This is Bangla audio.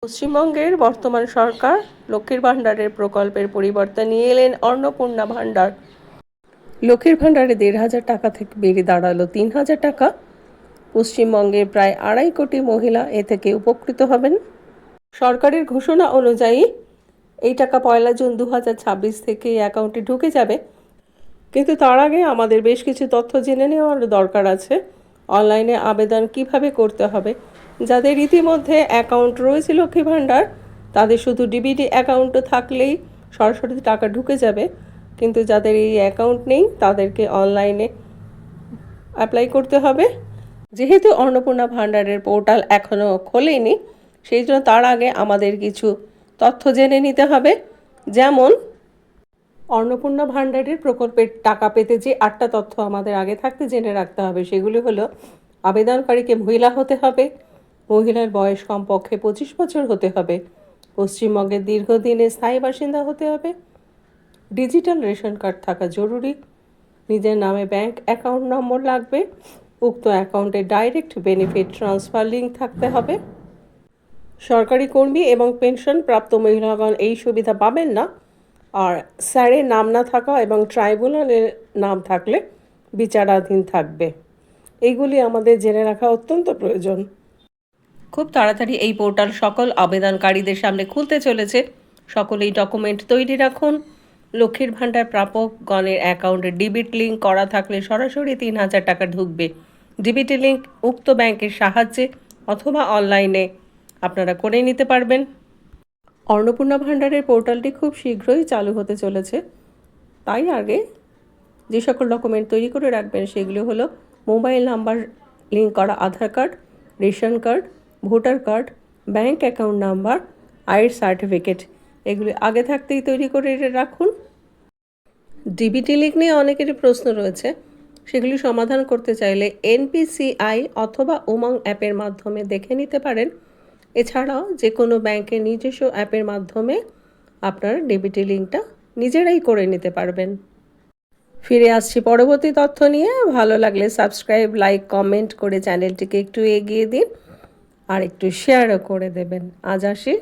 পশ্চিমবঙ্গের বর্তমান সরকার লক্ষ্মীর ভাণ্ডারের প্রকল্পের পরিবর্তে নিয়ে এলেন অন্নপূর্ণা ভাণ্ডার। লক্ষ্মীর ভাণ্ডারে ১,৫০০ টাকা থেকে বেড়ে দাঁড়ালো ৩,০০০ টাকা। পশ্চিমবঙ্গের প্রায় ২.৫ কোটি মহিলা এ থেকে উপকৃত হবেন। সরকারের ঘোষণা অনুযায়ী এই টাকা ১ জুন ২০২৬ থেকে এই অ্যাকাউন্টে ঢুকে যাবে, কিন্তু তার আগে আমাদের বেশ কিছু তথ্য জেনে নেওয়ার দরকার আছে। অনলাইনে আবেদন কিভাবে করতে হবে, যাদের ইতিমধ্যে অ্যাকাউন্ট রয়েছে লক্ষ্মী ভাণ্ডার তাদের শুধু ডিবিটি অ্যাকাউন্ট থাকলেই সরাসরি টাকা ঢুকে যাবে, কিন্তু যাদের এই অ্যাকাউন্ট নেই তাদেরকে অনলাইনে অ্যাপ্লাই করতে হবে। যেহেতু অন্নপূর্ণা ভাণ্ডারের পোর্টাল এখনও খোলেনি, সেই জন্য তার আগে আমাদের কিছু তথ্য জেনে নিতে হবে। যেমন অন্নপূর্ণা ভাণ্ডারের প্রকল্পের টাকা পেতে যে 8টা তথ্য আমাদের আগে থাকতে জেনে রাখতে হবে, সেগুলি হলো: আবেদনকারীকে মহিলা হতে হবে, মহিলার বয়স কমপক্ষে 25 বছর হতে হবে, পশ্চিমবঙ্গের দীর্ঘদিনের স্থায়ী বাসিন্দা হতে হবে, ডিজিটাল রেশন কার্ড থাকা জরুরি, নিজের নামে ব্যাংক অ্যাকাউন্ট নম্বর লাগবে, উক্ত অ্যাকাউন্টে ডাইরেক্ট বেনিফিট ট্রান্সফার লিঙ্ক থাকতে হবে। সরকারি কর্মী এবং পেনশন প্রাপ্ত মহিলাগণ এই সুবিধা পাবেন না। আর স্যারের নাম না থাকা এবং ট্রাইব্যুনালের নাম থাকলে বিচারাধীন থাকবে। এইগুলি আমাদের জেনে রাখা অত্যন্ত প্রয়োজন। খুব তাড়াতাড়ি এই পোর্টাল সকল আবেদনকারীদের সামনে খুলতে চলেছে। সকলেই ডকুমেন্ট তৈরি রাখুন। লক্ষ্মীর ভাণ্ডার প্রাপকগণের অ্যাকাউন্টে ডিবিট লিঙ্ক করা থাকলে সরাসরি ৩,০০০ টাকা ঢুকবে। ডিবিটি লিঙ্ক উক্ত ব্যাংকের সাহায্যে অথবা অনলাইনে আপনারা করে নিতে পারবেন। অন্নপূর্ণা ভাণ্ডারের পোর্টালটি খুব শীঘ্রই চালু হতে চলেছে, তাই আগে যে সকল ডকুমেন্ট তৈরি করে রাখবেন সেগুলো হলো: মোবাইল নাম্বার লিঙ্ক করা Aadhaar card, ration card, voter card, bank account number, আয়ের সার্টিফিকেট। এগুলি আগে থাকতেই তৈরি করে রাখুন। ডিবিটি লিঙ্ক নিয়ে অনেকেরই প্রশ্ন রয়েছে, সেগুলি সমাধান করতে চাইলে NPCI অথবা উমং অ্যাপের মাধ্যমে দেখে নিতে পারেন। এছাড়াও যে কোনো ব্যাংকের নিজস্ব অ্যাপের মাধ্যমে আপনারা ডিবিটি লিঙ্কটা নিজেরাই করে নিতে পারবেন। ফিরে আসছি পরবর্তী তথ্য নিয়ে। ভালো লাগলে সাবস্ক্রাইব, লাইক, কমেন্ট করে চ্যানেলটিকে একটু এগিয়ে দিন আর একটু শেয়ারও করে দেবেন। আজ আসি।